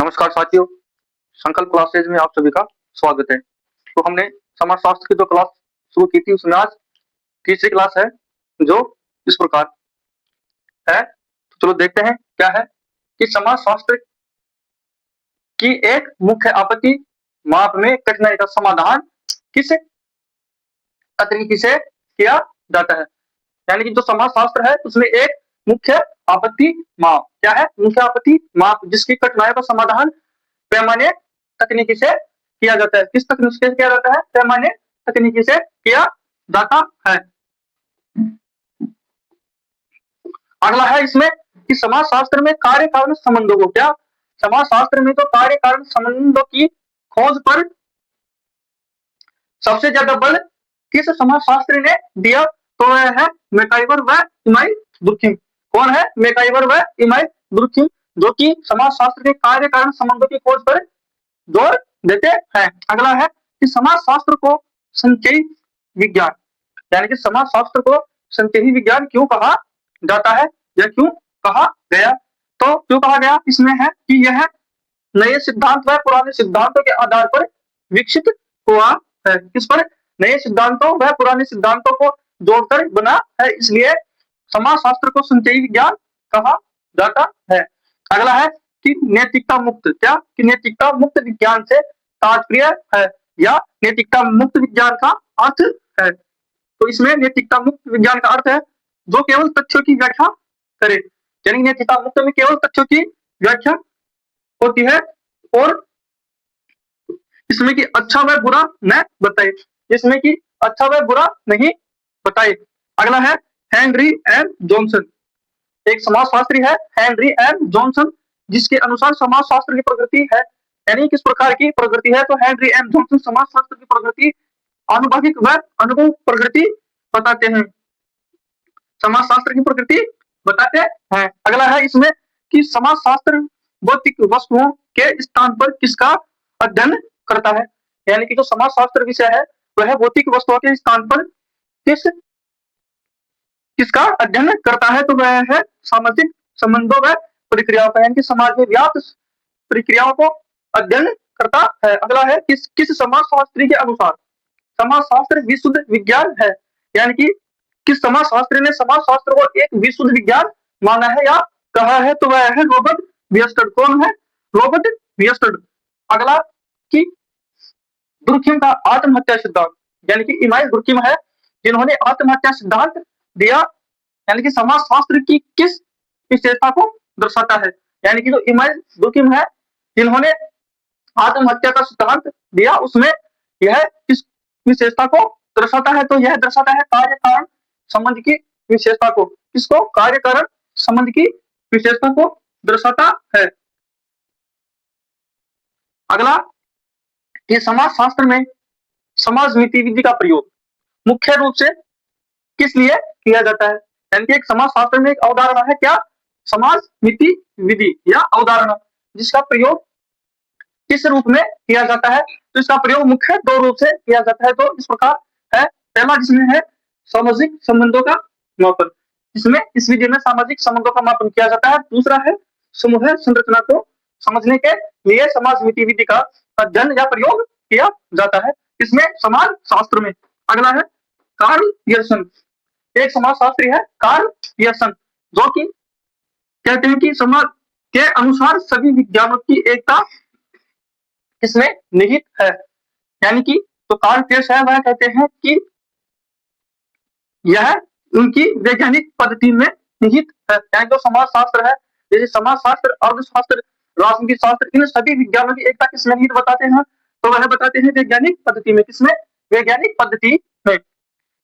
नमस्कार साथियों, संकल्प क्लासेज में आप सभी का स्वागत है। तो हमने समाजशास्त्र की जो क्लास शुरू की थी उसमें आज तीसरी क्लास है जो इस प्रकार है। तो चलो देखते हैं क्या है कि समाजशास्त्र की एक मुख्य आपत्ति माप में कठिनाई का समाधान किस तकनीकी से किया जाता है। यानी कि जो समाजशास्त्र है उसमें एक मुख्य आपत्ति माप क्या है, मुख्य आपत्ति माप जिसकी कठिनाई का समाधान पैमाने तकनीकी से किया जाता है। किस तकनीक से किया जाता है? पैमाने तकनीकी से किया जाता है। अगला है इसमें कि समाजशास्त्र में कार्य कारण संबंधों को क्या, समाजशास्त्र में तो कार्य कारण संबंधों की खोज पर सबसे ज्यादा बल किस समाजशास्त्री ने दिया? तो वह है मैकाइवर व इमाई दुर्खिम। कौन है? मैकाइवर व इमाई दुर्खिम, जो कि समाजशास्त्र के कार्य कारण संबंधों की खोज पर जोर देते हैं। अगला है कि समाजशास्त्र को संचयी विज्ञान, यानी कि समाजशास्त्र को संचयी विज्ञान क्यों कहा जाता है या क्यों कहा गया? तो क्यों कहा गया इसमें है कि यह नए सिद्धांत व पुराने सिद्धांतों के आधार पर विकसित हुआ है। किस पर? नए सिद्धांतों व पुराने सिद्धांतों को जोड़कर बना है, इसलिए समाजशास्त्र को संचयी विज्ञान कहा जाता है। अगला है कि नैतिकता मुक्त, क्या कि नैतिकता मुक्त विज्ञान से तात्पर्य है या नैतिकता मुक्त विज्ञान का अर्थ है। तो इसमें नैतिकता मुक्त विज्ञान का अर्थ है जो केवल तथ्यों की व्याख्या करे, यानी नैतिकता मुक्त में केवल तथ्यों की व्याख्या होती है और इसमें कि अच्छा व बुरा न बताए, इसमें कि अच्छा व बुरा नहीं बताए। अगला है हेनरी एम जॉनसन, एक समाजशास्त्री है हेनरी एम जॉनसन, जिसके अनुसार समाजशास्त्र की प्रकृति है, यानी किस प्रकार की प्रकृति है? तो हेनरी एम जॉनसन समाजशास्त्र की प्रकृति आनुभाविक व अनुभव प्रकृति बताते हैं, समाजशास्त्र की प्रकृति बताते हैं। अगला है इसमें कि समाजशास्त्र भौतिक वस्तुओं के स्थान पर किसका अध्ययन करता है, यानी कि जो समाजशास्त्र विषय है वह भौतिक वस्तुओं के स्थान पर किसका अध्ययन करता है? तो वह है सामाजिक संबंधों व प्रक्रियाओं का, यानी कि समाज में व्याप्त प्रक्रियाओं को अध्ययन करता है। अगला है किस समाजशास्त्री के अनुसार समाजशास्त्र विशुद्ध विज्ञान है, यानी कि किस समाजशास्त्री ने समाजशास्त्र को एक विशुद्ध विज्ञान माना है या कहा है? तो वह है रॉबर्ट बियरस्टड। कौन है? रॉबर्ट बियरस्टड। अगला कि दुर्खिम का आत्महत्या सिद्धांत, यानी कि इमाइल दुर्खिम है जिन्होंने आत्महत्या सिद्धांत दिया, यानी कि समाजशास्त्र की किस विशेषता को दर्शाता है? यानी कि जो इमाइल दुर्खिम है जिन्होंने आत्महत्या का सिद्धांत दिया उसमें यह किस विशेषता को दर्शाता है? तो यह दर्शाता है कार्य कारण संबंध की विशेषता को। किसको? कार्य कारण संबंध की विशेषता को दर्शाता है। अगला ये समाजशास्त्र में समाज नीति विधि का प्रयोग मुख्य रूप से किस लिए किया जाता है? यानी कि एक समाजशास्त्र में एक अवधारणा है क्या? समाज नीति विधि या अवधारणा, जिसका प्रयोग किस रूप में किया जाता है? तो इसका प्रयोग मुख्य दो रूप से किया जाता है। तो इस प्रकार है, पहला जिसमें है सामाजिक संबंधों का मापन, इसमें इस विधि में सामाजिक संबंधों का मापन किया जाता है। दूसरा है समूह संरचना को समझने के लिए समाज नीति विधि का अध्ययन या प्रयोग किया जाता है, इसमें समाज शास्त्र में। अगला है कार्ल पियर्सन, एक समाजशास्त्री है कार्ल पियर्सन, जो कि कहते हैं कि समाज के अनुसार सभी विज्ञानों की एकता इसमें निहित है, यानी कि तो कार्ल पियर्स है वह कहते हैं कि यह उनकी वैज्ञानिक पद्धति में निहित है, यानी जो समाजशास्त्र है जैसे समाजशास्त्र, अर्थशास्त्र, राजनीति शास्त्र, इन सभी विज्ञानों की एकता किसमें निहित बताते हैं? तो वह बताते हैं वैज्ञानिक पद्धति में। किसमें? वैज्ञानिक पद्धति में।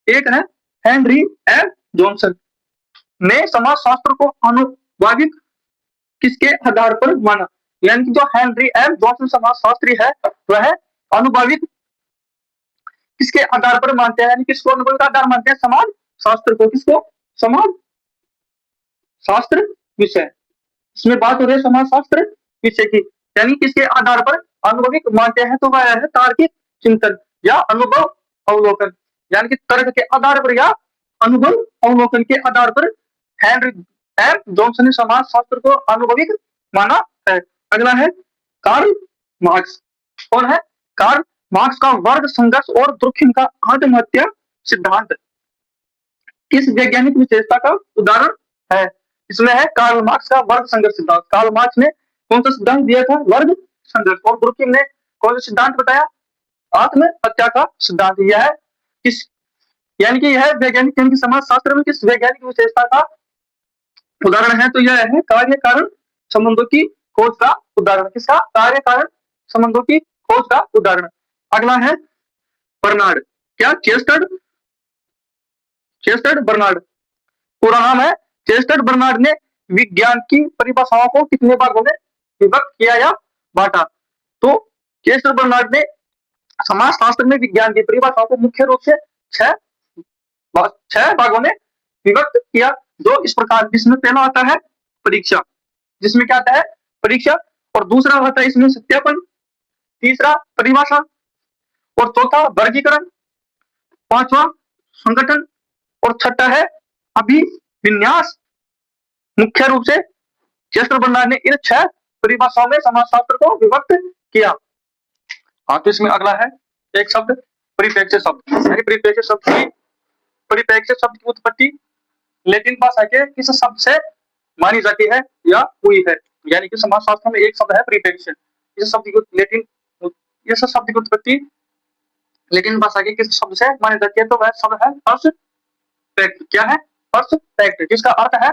एक है हेनरी एम जॉनसन ने समाजशास्त्र को आनुभाविक किसके आधार पर माना, यानी कि जो हेनरी एम जॉनसन समाजशास्त्री है वह आनुभाविक किसके आधार पर मानते हैं, यानी किसको अनुभव का आधार मानते हैं? समाज शास्त्र को। किसको? समाज शास्त्र विषय, इसमें बात हो रही है समाज शास्त्र विषय की, यानी किसके आधार पर अनुभविक मानते हैं? तो वह है तार्किक चिंतन या अनुभव अवलोकन, यानी कि तर्क के आधार पर या अनुभव अवलोकन के आधार पर हेनरी एम जॉनसन ने समाज शास्त्र को अनुभविक माना है। अगला है कार्ल मार्क्स। कौन है? कार्ल मार्क्स का वर्ग संघर्ष और दुर्खिम का आत्महत्या सिद्धांत किस वैज्ञानिक विशेषता का उदाहरण है? इसमें है कार्ल मार्क्स का वर्ग संघर्ष सिद्धांत। कार्ल मार्क्स ने कौन सा सिद्धांत दिया था? वर्ग संघर्ष। और दुर्खिम ने कौन सा सिद्धांत बताया? आत्महत्या का सिद्धांत। यह किस यानी कि यह वैज्ञानिक यानी कि समाज शास्त्र में किस वैज्ञानिक विशेषता का उदाहरण है? तो यह है कार्य कारण संबंधों की खोज का उदाहरण। किसका? कार्य कारण संबंधों की खोज का उदाहरण। अगला है बर्नार्ड। क्या? चेस्टर्ड बर्नार्ड पूरा नाम है। चेस्टर्ड बर्नार्ड ने विज्ञान की परिभाषाओं को कितने भागों में विभक्त किया या बांटा? तो चेस्टर्ड बर्नार्ड ने समाज शास्त्र में विज्ञान की परिभाषाओं को मुख्य रूप से छह भागों में विभक्त किया, जो इस प्रकार, जिसमें पहला आता है परीक्षा, जिसमें क्या आता है? परीक्षा। और दूसरा होता है इसमें सत्यापन, तीसरा परिभाषा, और चौथा वर्गीकरण, पांचवा संगठन, और छठा है अभिविन्यास। मुख्य रूप से चेस्टर बर्नार्ड ने इन 6 परिभाषाओं में समाजशास्त्र को विभक्त किया। हाँ, तो इसमें अगला है एक शब्द परिप्रेक्ष्य शब्द। परिप्रेक्ष्य शब्द की उत्पत्ति लैटिन भाषा के किस शब्द से मानी जाती है या हुई है? यानी कि समाजशास्त्र में एक शब्द है परिप्रेक्ष्य। इस शब्द की उत्पत्ति लैटिन भाषा के किस शब्द से मानी जाती है? तो वह शब्द है पर्सपेक्ट। क्या है? पर्सपेक्ट, जिसका अर्थ है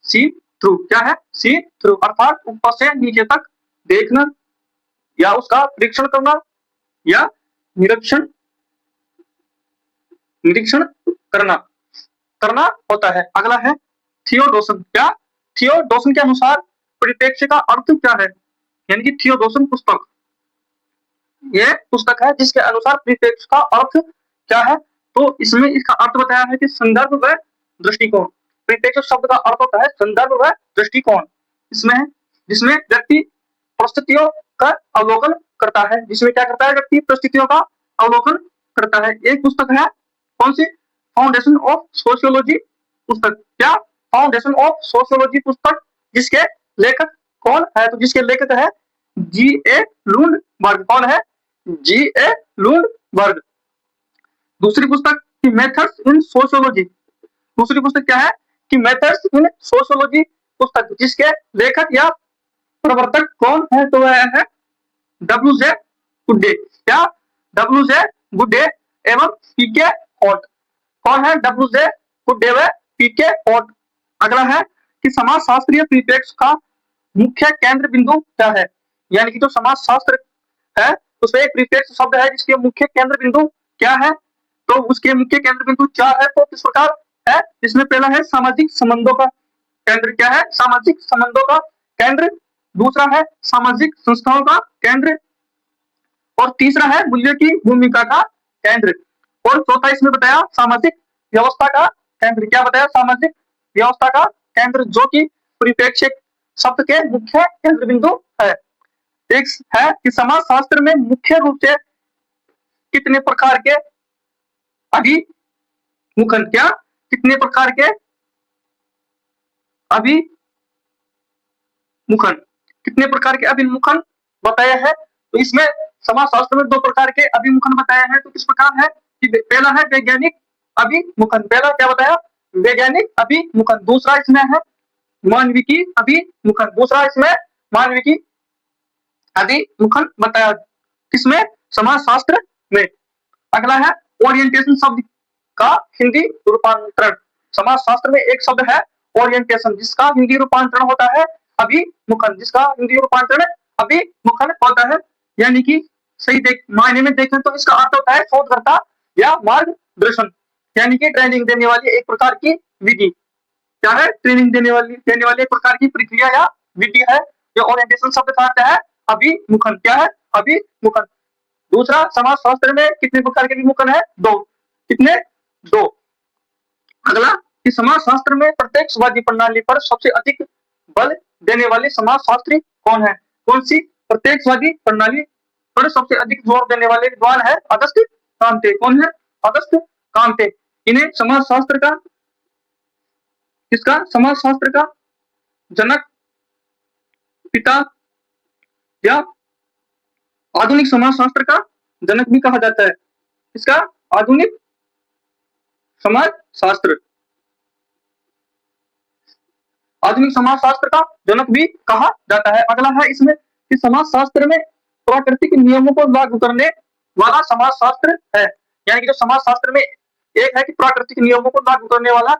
सी थ्रू। क्या है? सी थ्रू, अर्थात ऊपर से नीचे तक देखना या उसका परीक्षण करना या निरीक्षण करना होता है। अगला है थियोडोसन। क्या? थियोडोसन के अनुसार परिप्रेक्ष्य का अर्थ क्या है? यानी कि थियोडोसन पुस्तक, ये पुस्तक है जिसके अनुसार परिप्रेक्ष्य का अर्थ क्या है? तो इसमें इसका अर्थ बताया है कि संदर्भ व दृष्टिकोण। परिप्रेक्ष्य शब्द का अर्थ होता है संदर्भ व दृष्टिकोण। इसमें जिसमें व्यक्ति परिस्थितियों का अवलोकन करता है। जिसमें क्या करता है? व्यक्ति परिस्थितियों का अवलोकन करता है। एक पुस्तक है कौन सी? फाउंडेशन ऑफ सोशियोलॉजी पुस्तक। क्या? फाउंडेशन ऑफ सोशियोलॉजी पुस्तक, जिसके लेखक कौन है? तो जिसके लेखक है G.A. लुंडबर्ग। कौन है? G.A. लुंडबर्ग। दूसरी पुस्तक की मेथड्स इन सोशियोलॉजी। दूसरी पुस्तक क्या है? कि मेथड्स इन सोशियोलॉजी पुस्तक, जिसके लेखक या प्रवर्तक कौन है? तो वह है W.J. गुड्डे। क्या? W.J. गुड्डे एवं P.K. हॉट। कौन है? W.J. गुड्डे व P.K. हॉट। अगला है कि समाजशास्त्रीय परिप्रेक्ष्य का मुख्य केंद्र बिंदु क्या है? यानी कि जो समाजशास्त्र है उसमें एक परिप्रेक्ष्य शब्द है जिसके मुख्य केंद्र बिंदु क्या है? तो उसके मुख्य केंद्र बिंदु 4 है। तो किस प्रकार है? इसमें पहला है सामाजिक संबंधों का केंद्र। क्या है? सामाजिक संबंधों का केंद्र। दूसरा है सामाजिक संस्थाओं का केंद्र, और तीसरा है मूल्य की भूमिका का केंद्र, और चौथा इसमें बताया सामाजिक व्यवस्था का केंद्र। क्या बताया? सामाजिक व्यवस्था का केंद्र, जो कि परिप्रेक्ष्य शब्द के मुख्य केंद्र बिंदु है। एक है कि समाजशास्त्र में मुख्य रूप से कितने प्रकार के अभिमुखन। क्या? कितने प्रकार के अभिमुखन, कितने प्रकार के अभिमुखन बताया है? तो इसमें समाजशास्त्र में 2 प्रकार के अभिमुखन बताया है। तो किस प्रकार है? कि पहला है वैज्ञानिक अभिमुखन। पहला क्या बताया? वैज्ञानिक अभिमुखन। दूसरा इसमें है मानविकी अभिमुखन। दूसरा इसमें मानविकी अभिमुखन बताया किसमें? समाजशास्त्र में। अगला है ओरिएंटेशन शब्द का हिंदी रूपांतरण। समाजशास्त्र में एक शब्द है ओरिएंटेशन, जिसका हिंदी रूपांतरण होता है अभिमुखन। जिसका हिंदी रूपांतरण अभिमुखन होता है। यानी कि सही मायने में देखें तो इसका अर्थ होता है शोधकर्ता या मार्गदर्शन, यानी कि ट्रेनिंग देने वाली एक प्रकार की विधि। क्या है? ट्रेनिंग देने वाली एक प्रकार की प्रक्रिया या विधि है। ये ओरिएंटेशन शब्द का अर्थ है अभिमुखन। क्या है? अभिमुखन। दूसरा, समाजशास्त्र में कितने प्रकार के अभिमुखन है? 2। कितने? 2। अगला कि समाजशास्त्र में प्रत्यक्षवादी प्रणाली पर सबसे अधिक बल देने वाले समाजशास्त्री कौन है? कौन सी? प्रत्यक्षवादी प्रणाली पर सबसे अधिक जोर देने वाले विद्वान है अगस्त कांते। कौन है? अगस्त कांते। इन्हें समाजशास्त्र का समाजशास्त्र का जनक, पिता या आधुनिक समाजशास्त्र का जनक भी कहा जाता है। इसका आधुनिक समाजशास्त्र, आधुनिक समाजशास्त्र का जनक भी कहा जाता है। अगला है इसमें कि समाजशास्त्र में प्राकृतिक नियमों को लागू करने वाला समाजशास्त्र है। यानी कि जो समाजशास्त्र में एक है कि प्राकृतिक नियमों को लागू करने वाला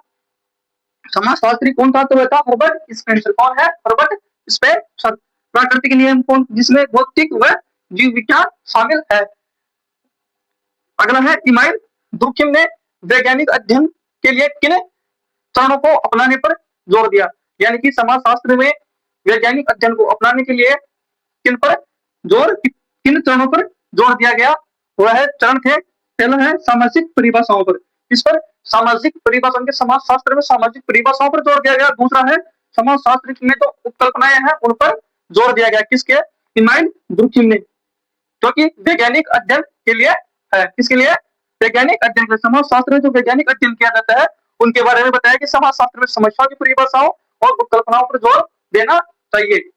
समाजशास्त्री कौन था, तो था हर्बर्ट स्पेंसर। कौन है? Herbert Spencer. प्राकृतिक नियम कौन, जिसमें भौतिक व जीव विज्ञान शामिल है। अगला है इमाइल दुर्खिम ने वैज्ञानिक अध्ययन के लिए किन चरणों को अपनाने पर जोर दिया। यानी कि समाजशास्त्र में वैज्ञानिक अध्ययन को अपनाने के लिए किन पर किन चरणों पर जोर दिया गया, वह चरण थे। पहला है सामाजिक परिभाषाओं पर। इस पर सामाजिक परिभाषाओं के समाजशास्त्र में सामाजिक परिभाषाओं पर जोर दिया गया। दूसरा है समाजशास्त्र में जो उपकल्पनाएं हैं उन पर जोर दिया गया। किसके? इमाइल दुर्खिम ने, जो कि वैज्ञानिक अध्ययन के लिए है। किसके लिए? वैज्ञानिक अध्ययन के। समाजशास्त्र में जो वैज्ञानिक अध्ययन किया जाता है उनके बारे में बताया कि समाजशास्त्र में समस्या की परिभाषाओं और उपकल्पनाओं पर जोर देना चाहिए।